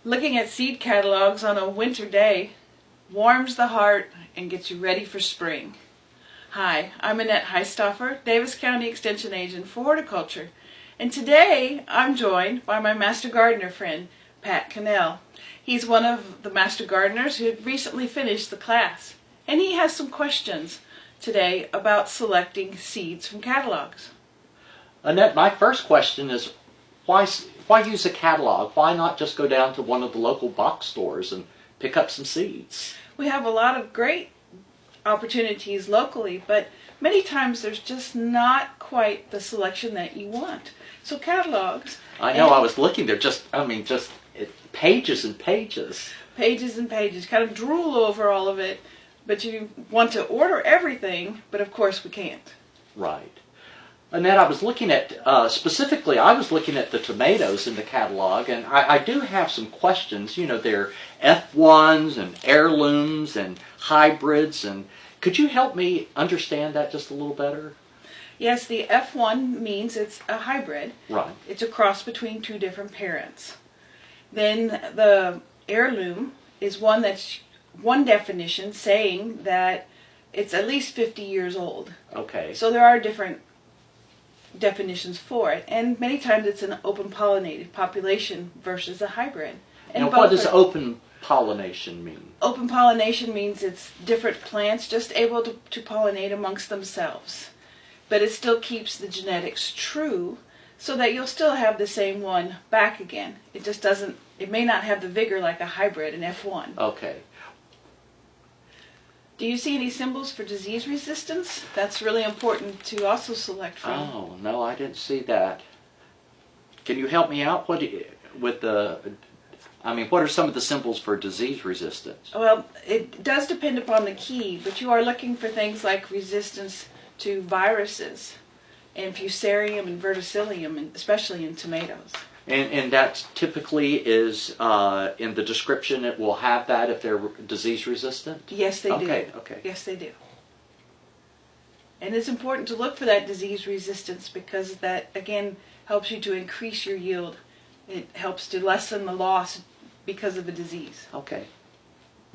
Looking at seed catalogs on a winter day warms the heart and gets you ready for spring. Hi, I'm Annette Heistoffer, Davis County Extension Agent for Horticulture, and today I'm joined by my Master Gardener friend, Pat Cannell. He's one of the Master Gardeners who had recently finished the class, and he has some questions today about selecting seeds from catalogs. Annette, my first question is, why use a catalog? Why not just go down to one of the local box stores and pick up some seeds? We have a lot of great opportunities locally, but many times there's just not quite the selection that you want. So catalogs... I know, I was looking there, pages and pages. Pages and pages, kind of drool over all of it, but you want to order everything, but of course we can't. Right. Annette, I was looking at, specifically, I was looking at the tomatoes in the catalog, and I do have some questions. You know, they're F1s and heirlooms and hybrids, and could you help me understand that just a little better? Yes, the F1 means it's a hybrid. Right. It's a cross between two different parents. Then the heirloom is one definition saying that it's at least 50 years old. Okay. So there are different definitions for it, and many times it's an open pollinated population versus a hybrid. And what does open pollination mean? Open pollination means it's different plants just able to pollinate amongst themselves, but it still keeps the genetics true so that you'll still have the same one back again. It may not have the vigor like a hybrid, an F1. Okay. Do you see any symbols for disease resistance? That's really important to also select from. Oh, no, I didn't see that. Can you help me out? What are some of the symbols for disease resistance? Well, it does depend upon the key, but you are looking for things like resistance to viruses and Fusarium and Verticillium, especially in tomatoes. And that typically is in the description. It will have that if they're disease resistant? Yes, they do. Okay. Yes, they do. And it's important to look for that disease resistance because that, again, helps you to increase your yield. It helps to lessen the loss because of the disease. Okay.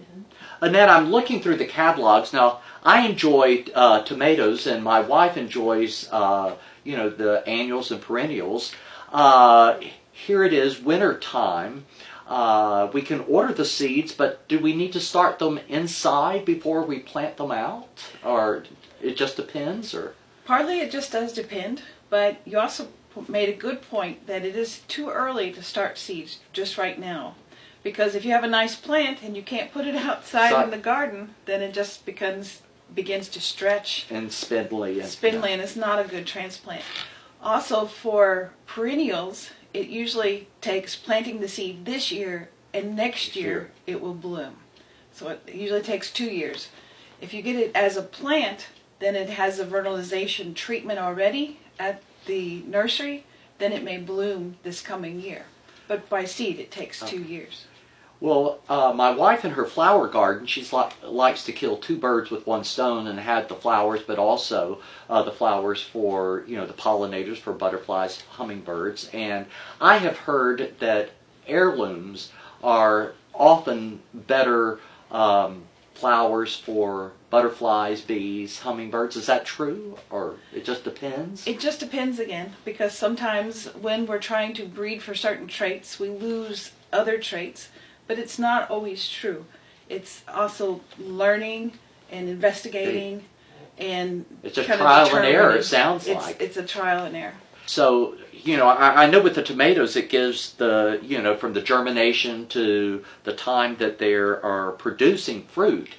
Mm-hmm. Annette, I'm looking through the catalogs. Now, I enjoy tomatoes, and my wife enjoys, the annuals and perennials. Here it is, winter time. We can order the seeds, but do we need to start them inside before we plant them out? Or it just depends? Or partly it just does depend, but you also made a good point that it is too early to start seeds just right now. Because if you have a nice plant and you can't put it outside in the garden, then it just begins to stretch. And spindly. And it's not a good transplant. Also, for perennials, it usually takes planting the seed this year, and next year it will bloom. So it usually takes 2 years. If you get it as a plant, then it has a vernalization treatment already at the nursery, then it may bloom this coming year. But by seed, it takes 2 years. Well, my wife in her flower garden, she likes to kill two birds with one stone and have the flowers, but also the flowers for, the pollinators for butterflies, hummingbirds. And I have heard that heirlooms are often better flowers for butterflies, bees, hummingbirds. Is that true, or it just depends? It just depends again, because sometimes when we're trying to breed for certain traits, we lose other traits. But it's not always true. It's also learning and investigating and it's a trial and error, it sounds like. It's a trial and error. So, I know with the tomatoes it gives from the germination to the time that they are producing fruit.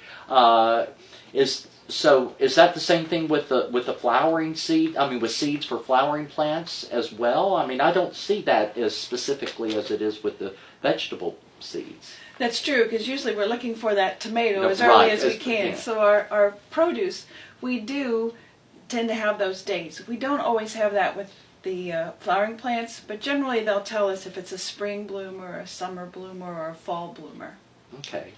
Is that the same thing with the flowering seed? I mean, with seeds for flowering plants as well? I mean, I don't see that as specifically as it is with the vegetable seeds. That's true, because usually we're looking for that tomato as early as we can. Yeah. So our produce, we do tend to have those days. We don't always have that with the flowering plants, but generally they'll tell us if it's a spring bloomer, a summer bloomer, or a fall bloomer. Okay.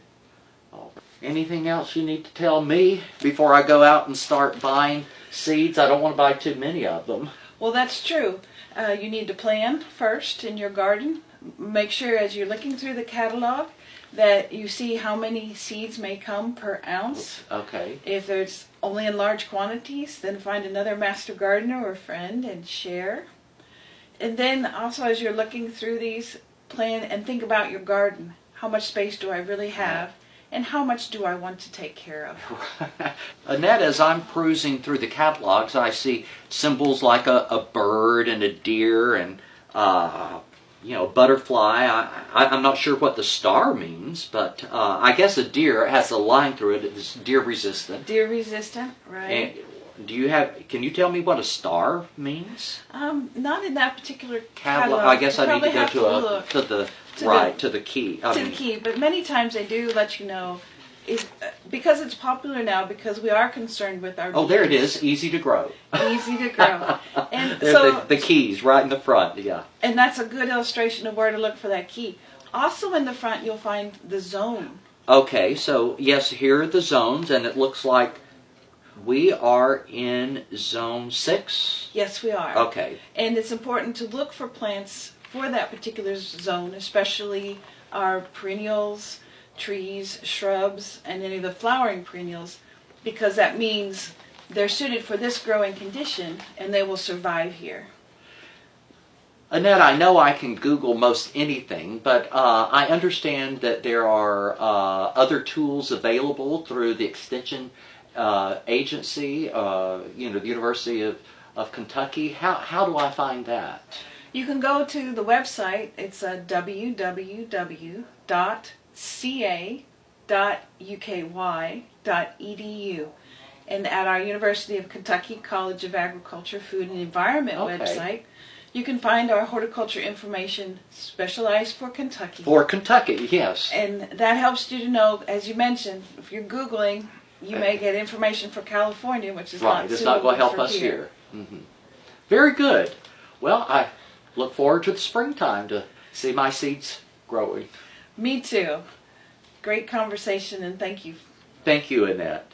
Anything else you need to tell me before I go out and start buying seeds? I don't want to buy too many of them. Well, that's true. You need to plan first in your garden make sure as you're looking through the catalog that you see how many seeds may come per ounce. Okay. If it's only in large quantities, then find another master gardener or friend and share. And then also as you're looking through these, plan and think about your garden. How much space do I really have? And how much do I want to take care of? Annette, as I'm perusing through the catalogs, I see symbols like a bird and a deer and butterfly. I'm not sure what the star means, but I guess a deer has a line through it. It's deer resistant. Deer resistant, right? And can you tell me what a star means? Not in that particular Catalog. I guess I need to go to the key. The key, but many times they do let you know, is because it's popular now, because we are concerned with our. Oh, there it is. Easy to grow. Easy to grow, and There's so the keys right in the front. Yeah. And that's a good illustration of where to look for that key. Also in the front, you'll find the zone. Okay, so yes, here are the zones, and it looks like we are in zone 6. Yes, we are. Okay. And it's important to look for plants for that particular zone, especially our perennials, trees, shrubs, and any of the flowering perennials, because that means they're suited for this growing condition and they will survive here. Annette, I know I can Google most anything, but I understand that there are other tools available through the Extension Agency, the University of Kentucky. How do I find that? You can go to the website. It's www.ca.uky.edu. And at our University of Kentucky College of Agriculture, Food and Environment website, you can find our horticulture information specialized for Kentucky. For Kentucky, yes. And that helps you to know, as you mentioned, if you're Googling, you may get information for California, which is right. It's not going to help us here. Mm-hmm. Very good. Well, I look forward to the springtime to see my seeds growing. Me too. Great conversation, and thank you. Thank you, Annette.